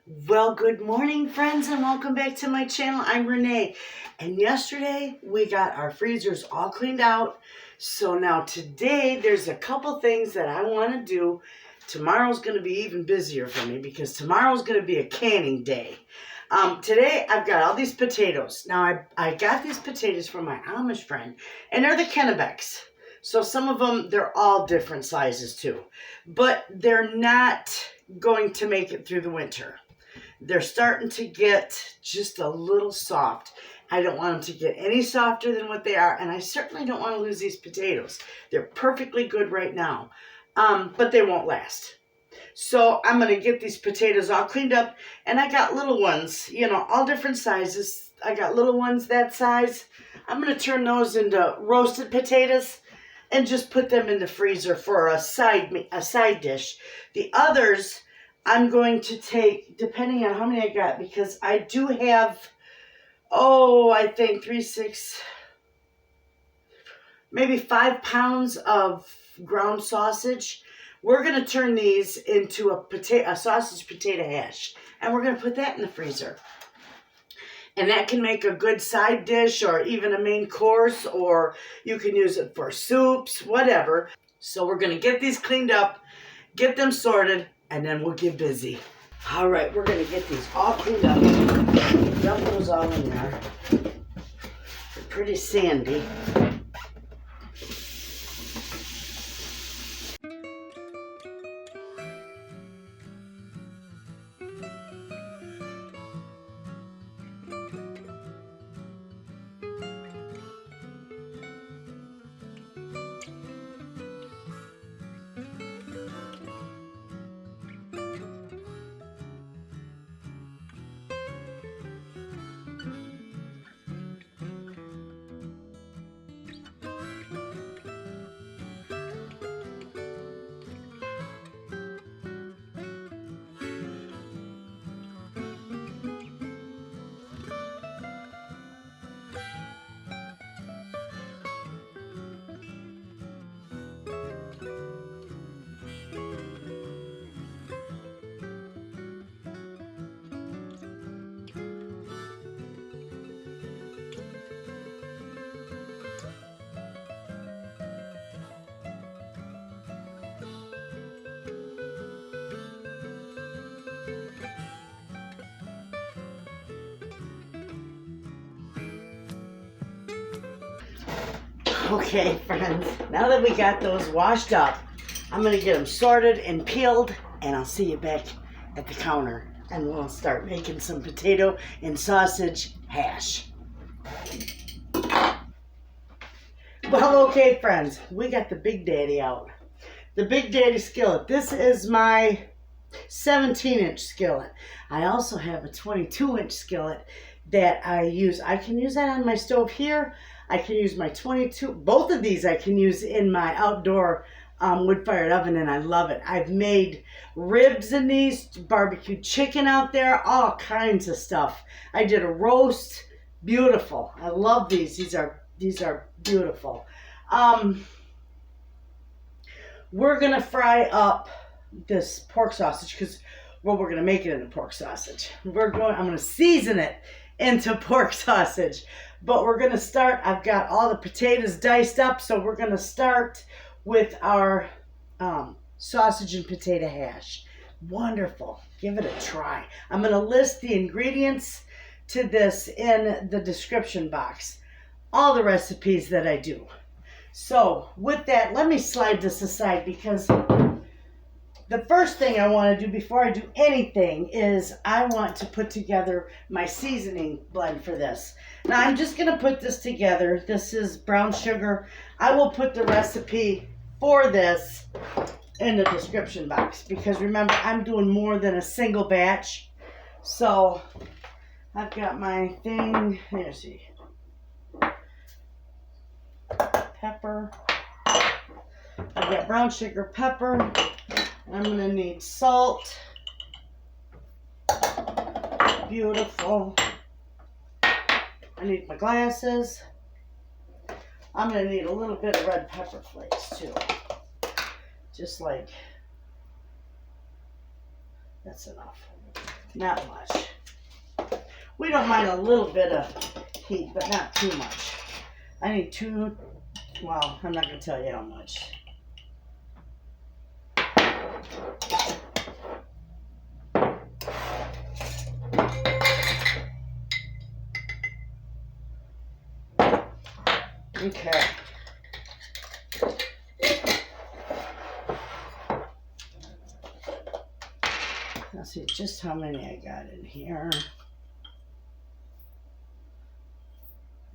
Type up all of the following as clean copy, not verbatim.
Well, good morning, friends, and welcome back to my channel. I'm Renee, and yesterday we got our freezers all cleaned out. So now today there's a couple things that I want to do. Tomorrow's going to be even busier for me because tomorrow's going to be a canning day. Today I've got all these potatoes. Now I got these potatoes from my Amish friend, and they're the Kennebecks. So some of them, they're all different sizes too, but they're not going to make it through the winter. They're starting to get just a little soft. I don't want them to get any softer than what they are, and I certainly don't want to lose these potatoes. They're perfectly good right now, but they won't last. So I'm going to get these potatoes all cleaned up, and I got little ones, all different sizes. I got little ones that size. I'm going to turn those into roasted potatoes and just put them in the freezer for a side dish. The others I'm going to take, depending on how many I got, because I do have, I think 3, 6, maybe 5 pounds of ground sausage. We're going to turn these into a sausage potato hash, and we're going to put that in the freezer. And that can make a good side dish or even a main course, or you can use it for soups, whatever. So we're going to get these cleaned up, get them sorted, and then we'll get busy. All right, we're going to get these all cleaned up. Dump those all in there. They're pretty sandy. Okay, friends, now that we got those washed up, I'm going to get them sorted and peeled, and I'll see you back at the counter, and we'll start making some potato and sausage hash. Well, okay, friends, we got the Big Daddy out. The Big Daddy skillet. This is my 17-inch skillet. I also have a 22-inch skillet that I use. I can use that on my stove here. I can use my 22. Both of these I can use in my outdoor wood-fired oven, and I love it. I've made ribs in these, barbecue chicken out there, all kinds of stuff. I did a roast. Beautiful. I love these. These are beautiful. We're gonna fry up this pork sausage because, well, we're gonna make it into pork sausage. I'm gonna season it into pork sausage, but we're gonna start. I've got all the potatoes diced up, so we're gonna start with our sausage and potato hash. Wonderful. Give it a try. I'm gonna list the ingredients to this in the description box. All the recipes that I do. So with that, let me slide this aside because the first thing I want to do before I do anything is I want to put together my seasoning blend for this. Now I'm just going to put this together. This is brown sugar. I will put the recipe for this in the description box because remember, I'm doing more than a single batch. So I've got my thing. Let's see. Pepper. I've got brown sugar, pepper. I'm going to need salt. Beautiful. I need my glasses. I'm going to need a little bit of red pepper flakes too. Just like, that's enough. Not much. We don't mind a little bit of heat, but not too much. I need two, well, I'm not going to tell you how much. Okay. Let's see just how many I got in here.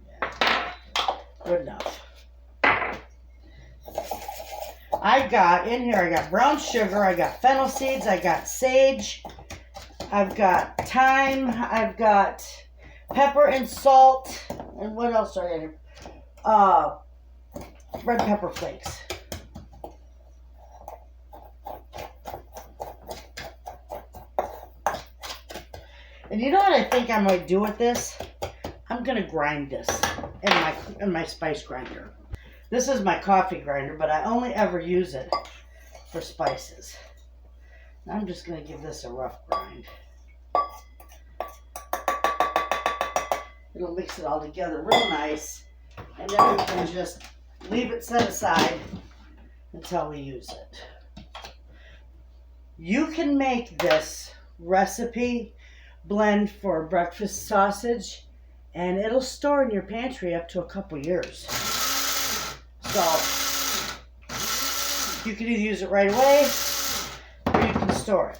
Yeah, good enough. I got in here, I got brown sugar, I got fennel seeds, I got sage, I've got thyme, I've got pepper and salt, and what else do I got here? Red pepper flakes. And you know what I think I might do with this? I'm gonna grind this in my spice grinder. This is my coffee grinder, but I only ever use it for spices. I'm just gonna give this a rough grind. It'll mix it all together real nice, and then we can just leave it set aside until we use it. You can make this recipe blend for breakfast sausage, and it'll store in your pantry up to a couple years. So you can either use it right away or you can store it.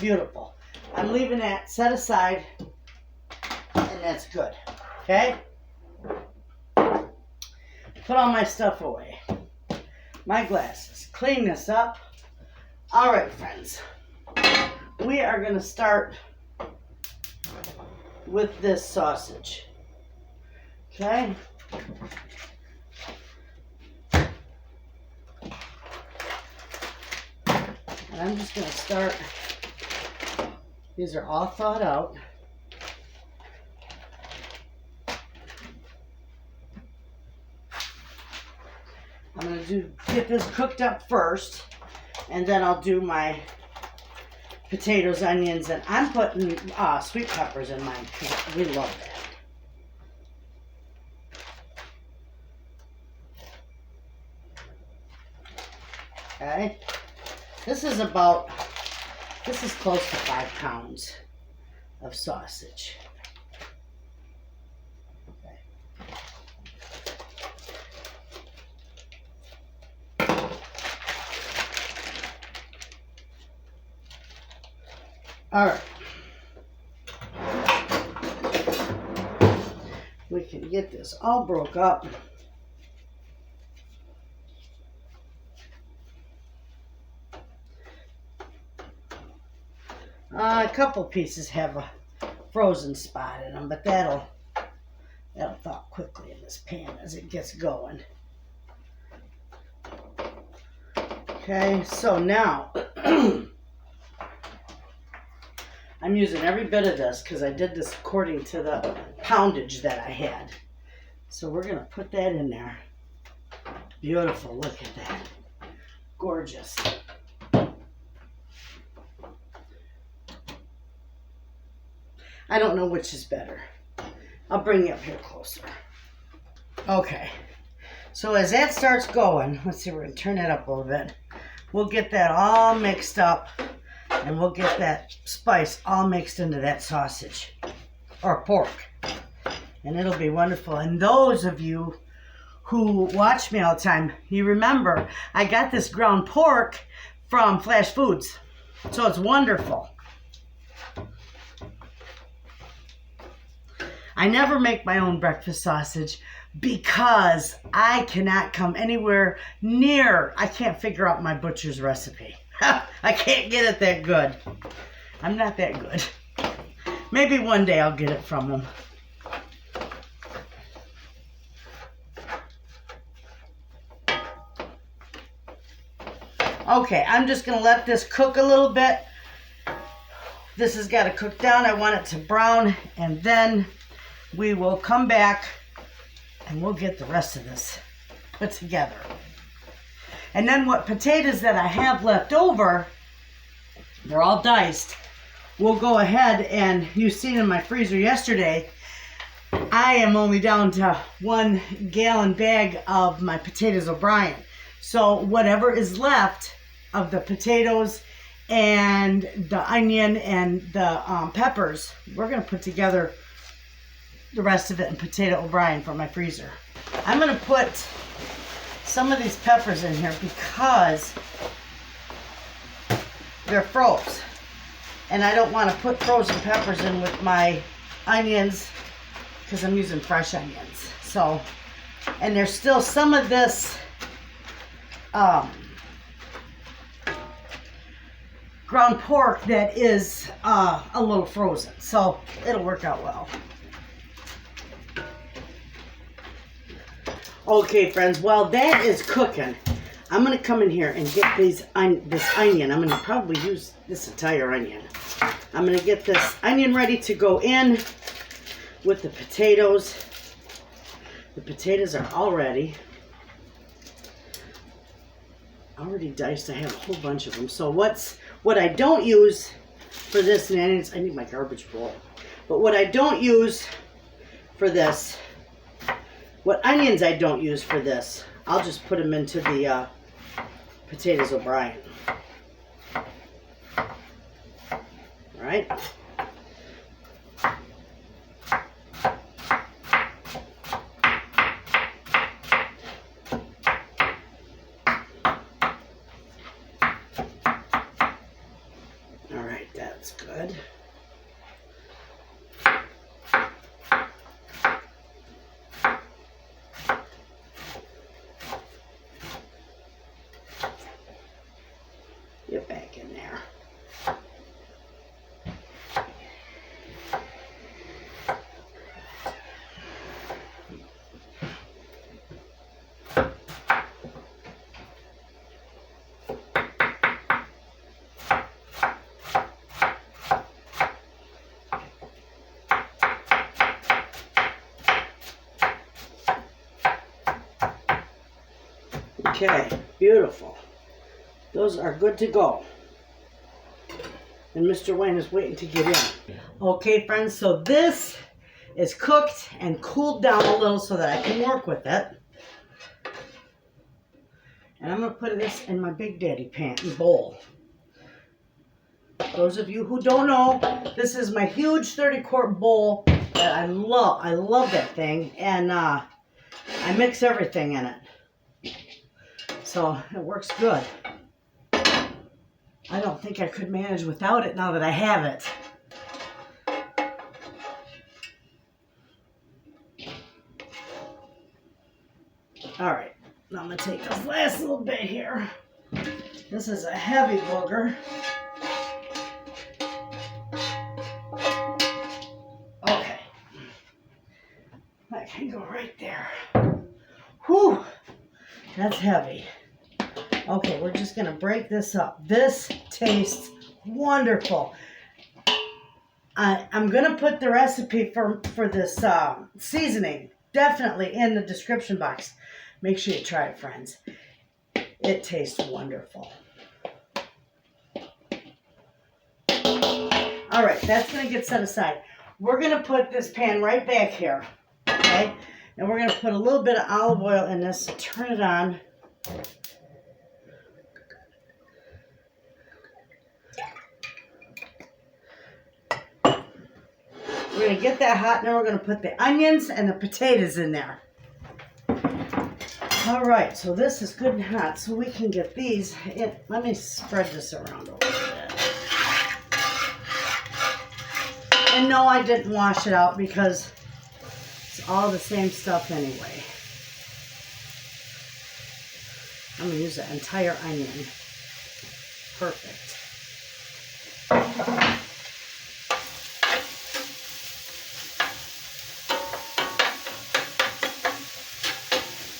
Beautiful. I'm leaving that set aside, and that's good. Okay? Put all my stuff away. My glasses. Clean this up. All right, friends. We are going to start with this sausage. Okay? And I'm just going to start. These are all thawed out. I'm going to get this cooked up first, and then I'll do my potatoes, onions, and I'm putting sweet peppers in mine because we love that. Okay. This is close to 5 pounds of sausage. Okay. All right. We can get this all broke up. A couple pieces have a frozen spot in them, but that'll thaw quickly in this pan as it gets going. Okay, so now I'm using every bit of this because I did this according to the poundage that I had. So we're going to put that in there. Beautiful, look at that. Gorgeous. I don't know which is better. I'll bring you up here closer. Okay. So as that starts going, let's see, we're going to turn it up a little bit. We'll get that all mixed up, and we'll get that spice all mixed into that sausage or pork. And it'll be wonderful. And those of you who watch me all the time, you remember I got this ground pork from Flash Foods. So it's wonderful. I never make my own breakfast sausage because I cannot come anywhere near. I can't figure out my butcher's recipe. I can't get it that good. I'm not that good. Maybe one day I'll get it from them. Okay, I'm just going to let this cook a little bit. This has got to cook down. I want it to brown, and then we will come back and we'll get the rest of this put together. And then what potatoes that I have left over, they're all diced, we'll go ahead, and you've seen in my freezer yesterday, I am only down to 1 gallon bag of my potatoes O'Brien. So whatever is left of the potatoes and the onion and the peppers, we're going to put together the rest of it in potato O'Brien for my freezer. I'm going to put some of these peppers in here because they're froze. And I don't want to put frozen peppers in with my onions because I'm using fresh onions. So, and there's still some of this ground pork that is a little frozen. So it'll work out well. Okay, friends, while that is cooking, I'm going to come in here and get this onion. I'm going to probably use this entire onion. I'm going to get this onion ready to go in with the potatoes. The potatoes are already diced. I have a whole bunch of them. So what I don't use for this, and I need my garbage bowl. But what I don't use for this, what onions I don't use for this, I'll just put them into the potatoes O'Brien. All right. All right, that's good. Get back in there. Okay, beautiful. Those are good to go. And Mr. Wayne is waiting to get in. Okay, friends, so this is cooked and cooled down a little so that I can work with it. And I'm going to put this in my Big Daddy pan bowl. Those of you who don't know, this is my huge 30-quart bowl that I love. I love that thing. And I mix everything in it. So it works good. I don't think I could manage without it now that I have it. All right, now I'm going to take this last little bit here. This is a heavy booger. Okay. That can go right there. Whew, that's heavy. Okay, we're just going to break this up. This tastes wonderful. I'm going to put the recipe for this seasoning definitely in the description box. Make sure you try it, friends. It tastes wonderful. All right, that's going to get set aside. We're going to put this pan right back here, okay? And we're going to put a little bit of olive oil in this, turn it on. We're going to get that hot, and then we're going to put the onions and the potatoes in there. All right, so this is good and hot, so we can get these in. Let me spread this around a little bit. And no, I didn't wash it out because it's all the same stuff anyway. I'm going to use the entire onion. Perfect.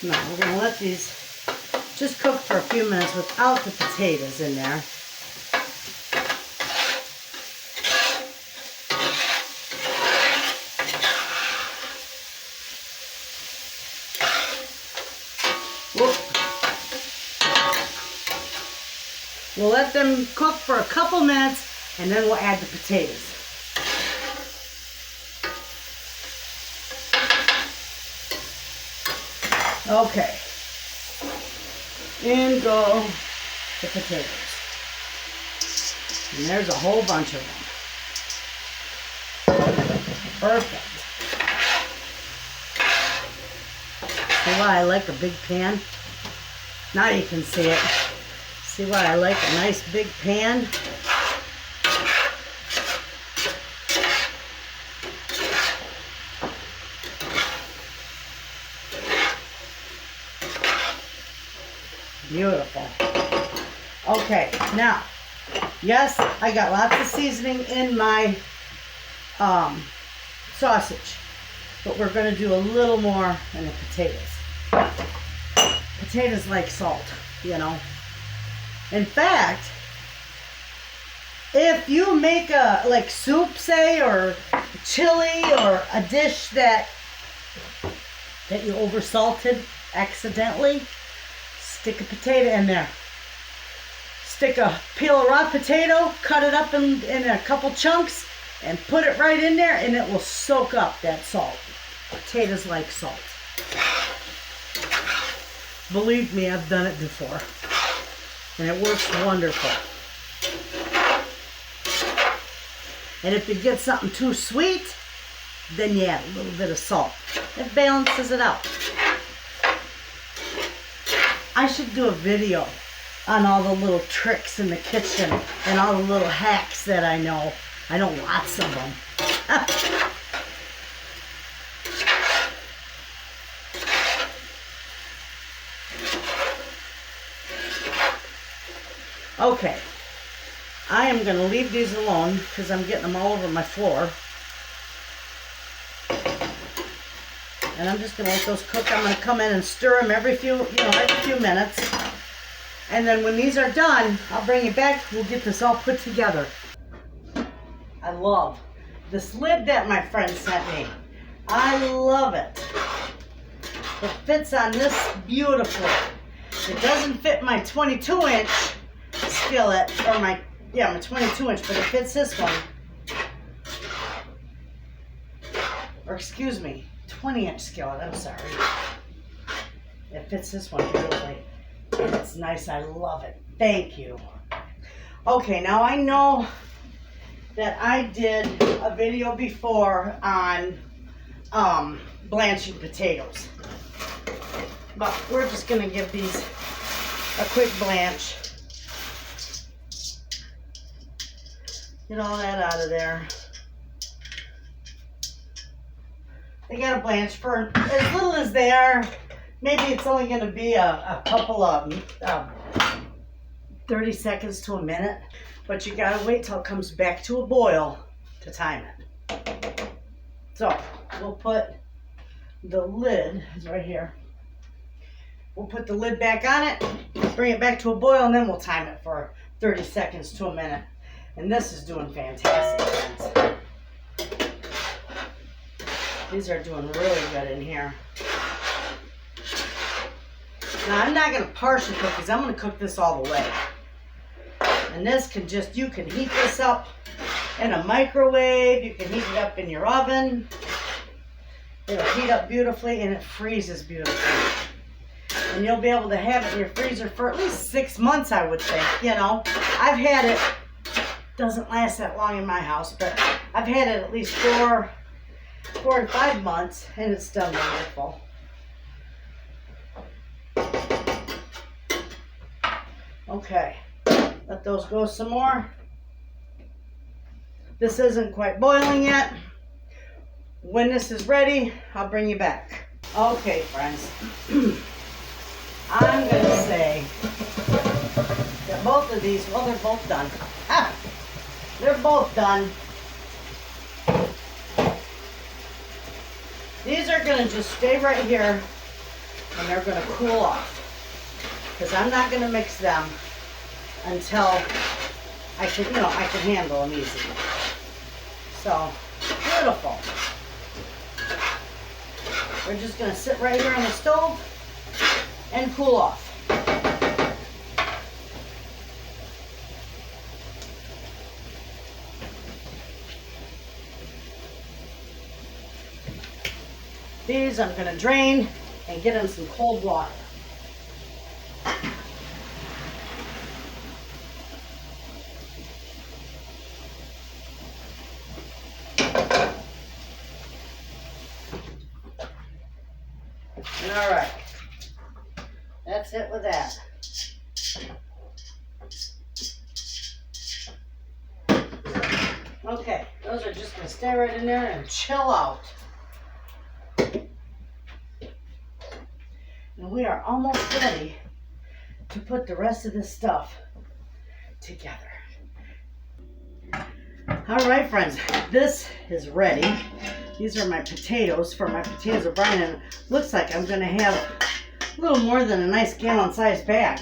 Now we're going to let these just cook for a few minutes without the potatoes in there. Whoop. We'll let them cook for a couple minutes And then we'll add the potatoes. Okay. In go the potatoes. And there's a whole bunch of them. Perfect. See why I like a big pan? Now you can see it. See why I like a nice big pan? Beautiful. Okay, now, yes, I got lots of seasoning in my sausage, but we're going to do a little more in the potatoes. Potatoes like salt, you know. In fact, if you make a like soup, say, or chili, or a dish that you over salted accidentally, stick a potato in there. Peel a raw potato, cut it up in a couple chunks, and put it right in there, and it will soak up that salt. Potatoes like salt. Believe me, I've done it before, and it works wonderful. And if you get something too sweet, then you add a little bit of salt. It balances it out. I should do a video on all the little tricks in the kitchen and all the little hacks that I know. I know lots of them. Okay, I am going to leave these alone because I'm getting them all over my floor. And I'm just going to let those cook. I'm going to come in and stir them every few minutes. And then when these are done, I'll bring you back. We'll get this all put together. I love this lid that my friend sent me. I love it. It fits on this beautifully. It doesn't fit my 22-inch skillet, or my 22-inch, but it fits this one. Or excuse me, 20-inch skillet, I'm sorry. It fits this one beautifully. And it's nice, I love it. Thank you. Okay, now I know that I did a video before on blanching potatoes. But we're just going to give these a quick blanch. Get all that out of there. They got to blanch for as little as they are. Maybe it's only going to be a couple of 30 seconds to a minute. But you got to wait till it comes back to a boil to time it. So we'll put the lid, it's right here. We'll put the lid back on it, bring it back to a boil, and then we'll time it for 30 seconds to a minute. And this is doing fantastic, friends. These are doing really good in here. Now I'm not going to partially cook because I'm going to cook this all the way. And this can just, you can heat this up in a microwave. You can heat it up in your oven. It'll heat up beautifully and it freezes beautifully. And you'll be able to have it in your freezer for at least 6 months, I would think. You know, I've had it, doesn't last that long in my house, but I've had it at least 4 to 5 months and it's done wonderful. Okay, let those go some more. This isn't quite boiling yet. When this is ready, I'll bring you back. Okay, friends. I'm going to say that both of these, well, they're both done. Ah, they're both done. These are going to just stay right here and they're going to cool off. Because I'm not going to mix them until I can, I can handle them easy. So, beautiful. We're just going to sit right here on the stove and cool off. These I'm going to drain and get in some cold water. All right, that's it with that. Okay, those are just going to stay right in there and chill out. And we are almost ready to put the rest of this stuff together. All right, friends, this is ready. These are my potatoes for my potato brine, and it looks like I'm going to have a little more than a nice gallon-sized bag.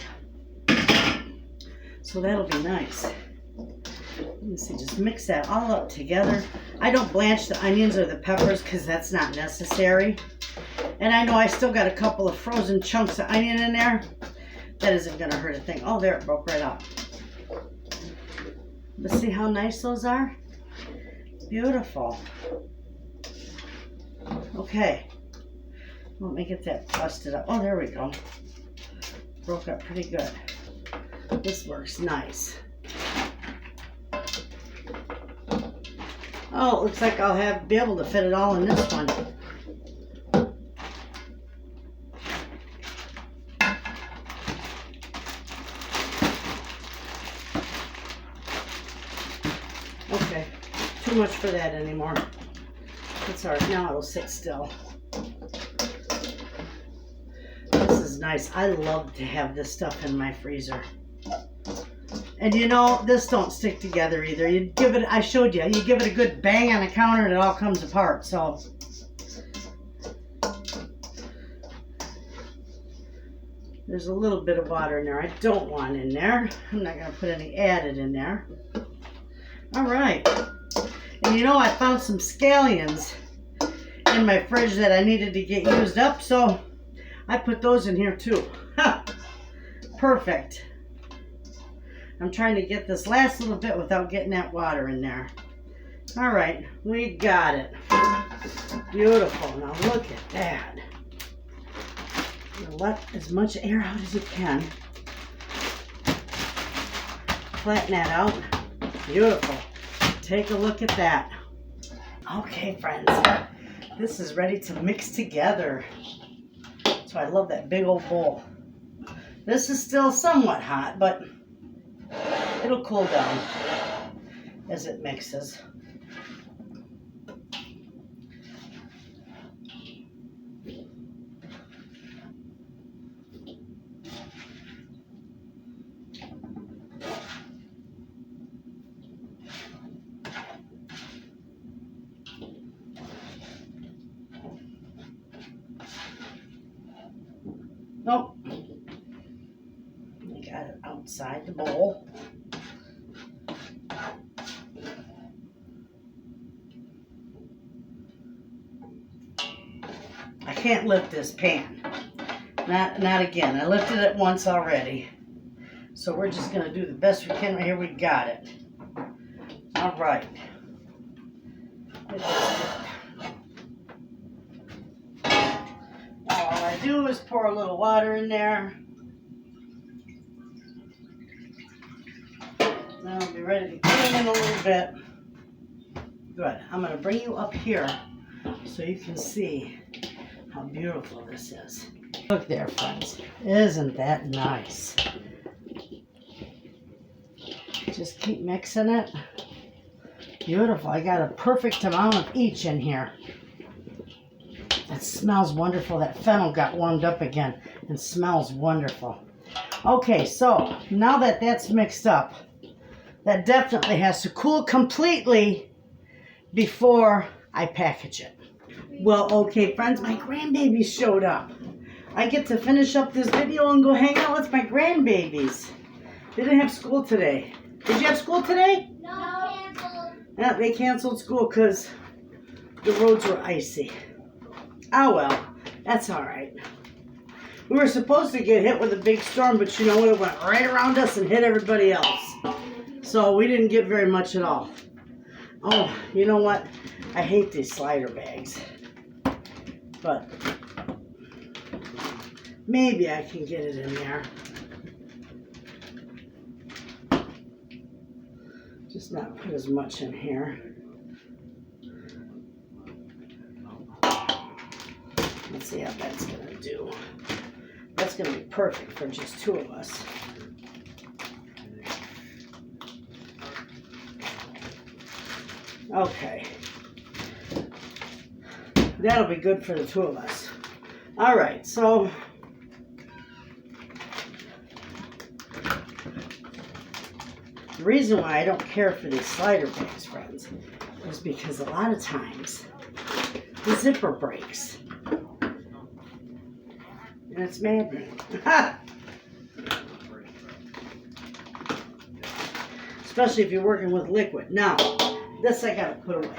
So that'll be nice. Let me see, just mix that all up together. I don't blanch the onions or the peppers because that's not necessary. And I know I still got a couple of frozen chunks of onion in there. That isn't going to hurt a thing. Oh, there, it broke right out. Let's see how nice those are. Beautiful. Okay. Let me get that busted up. Oh, there we go. Broke up pretty good. This works nice. Oh, it looks like I'll be able to fit it all in this one. Okay, too much for that anymore. It's all right, now it'll sit still. This is nice. I love to have this stuff in my freezer. And you know, this don't stick together either. You give it, I showed you, you give it a good bang on the counter and it all comes apart, so. There's a little bit of water in there I don't want in there. I'm not gonna put any added in there. All right. And you know, I found some scallions in my fridge that I needed to get used up, so I put those in here too. Ha! Perfect. I'm trying to get this last little bit without getting that water in there. All right, we got it. Beautiful. Now look at that. Let as much air out as you can. Flatten that out. Beautiful. Take a look at that. Okay, friends. This is ready to mix together. So I love that big old bowl. This is still somewhat hot, but it'll cool down as it mixes. Nope. I got it outside the bowl. I can't lift this pan. Not again. I lifted it once already. So we're just going to do the best we can right here. We got it. All right. All I do is pour a little water in there. Then I'll be ready to clean in a little bit. Good. I'm going to bring you up here so you can see how beautiful this is. Look there, friends. Isn't that nice? Just keep mixing it. Beautiful. I got a perfect amount of each in here. It smells wonderful. That fennel got warmed up again and smells wonderful. Okay, so now that that's mixed up, that definitely has to cool completely before I package it. Well, okay, friends, my grandbabies showed up. I get to finish up this video and go hang out with my grandbabies. They didn't have school today. Did you have school today? No, canceled. Yeah, they canceled school because the roads were icy. Oh well, that's all right. We were supposed to get hit with a big storm, but you know what? It went right around us and hit everybody else. So we didn't get very much at all. Oh, you know what? I hate these slider bags. but maybe I can get it in there. Just not put as much in here. Let's see how that's gonna do. That's gonna be perfect for just 2 of us. Okay. That'll be good for the 2 of us. All right, so the reason why I don't care for these slider bags, friends, is because a lot of times the zipper breaks. And it's maddening. Especially if you're working with liquid. Now, this I gotta put away.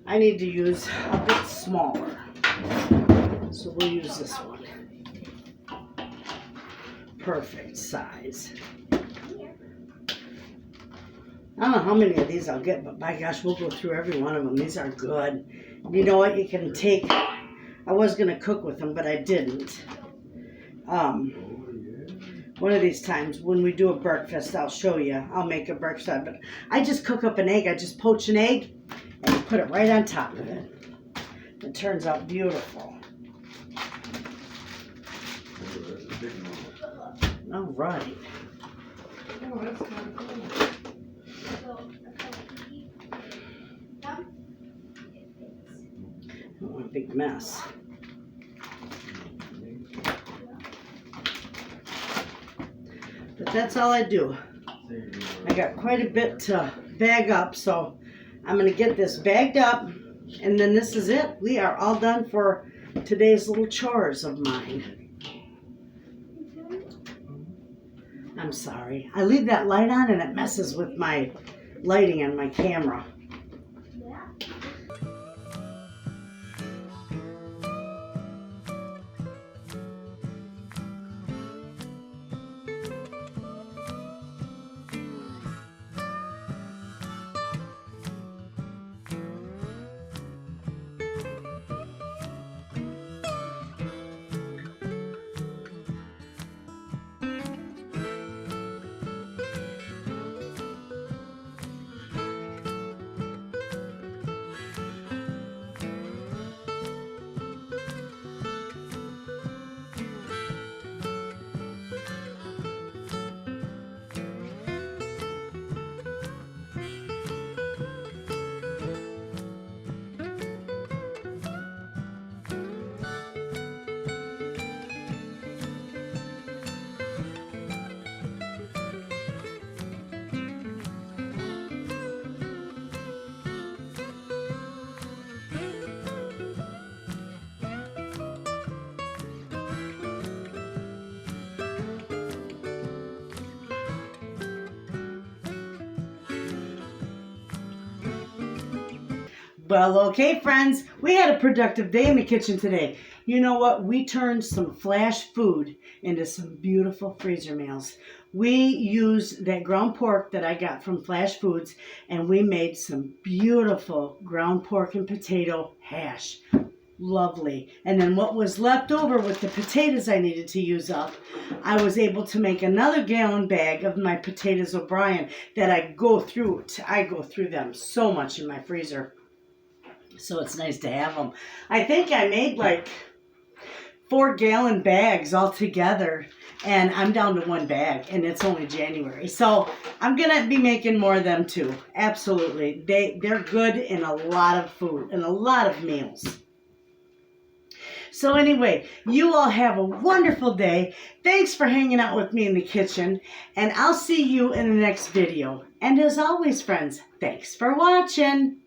I need to use a bit smaller. So we'll use this one. Perfect size. I don't know how many of these I'll get, but by gosh, we'll go through every one of them. These are good. You know what? You can take... I was going to cook with them, but I didn't. One of these times when we do a breakfast, I'll show you. I'll make a breakfast. But I just cook up an egg. I just poach an egg and put it right on top of it. It turns out beautiful. All right. Oh, a big mess. But that's all I do. I got quite a bit to bag up, so I'm going to get this bagged up, and then this is it. We are all done for today's little chores of mine. I'm sorry. I leave that light on and it messes with my lighting on my camera. Well, okay, friends, we had a productive day in the kitchen today. You know what? We turned some flash food into some beautiful freezer meals. We used that ground pork that I got from Flash Foods, and we made some beautiful ground pork and potato hash. Lovely. And then what was left over with the potatoes I needed to use up, I was able to make another gallon bag of my potatoes O'Brien that I go through them so much in my freezer. So it's nice to have them. I think I made like 4-gallon bags all together, and I'm down to 1 bag, and it's only January. So I'm going to be making more of them too. Absolutely. They're good in a lot of food, and a lot of meals. So anyway, you all have a wonderful day. Thanks for hanging out with me in the kitchen, and I'll see you in the next video. And as always, friends, thanks for watching.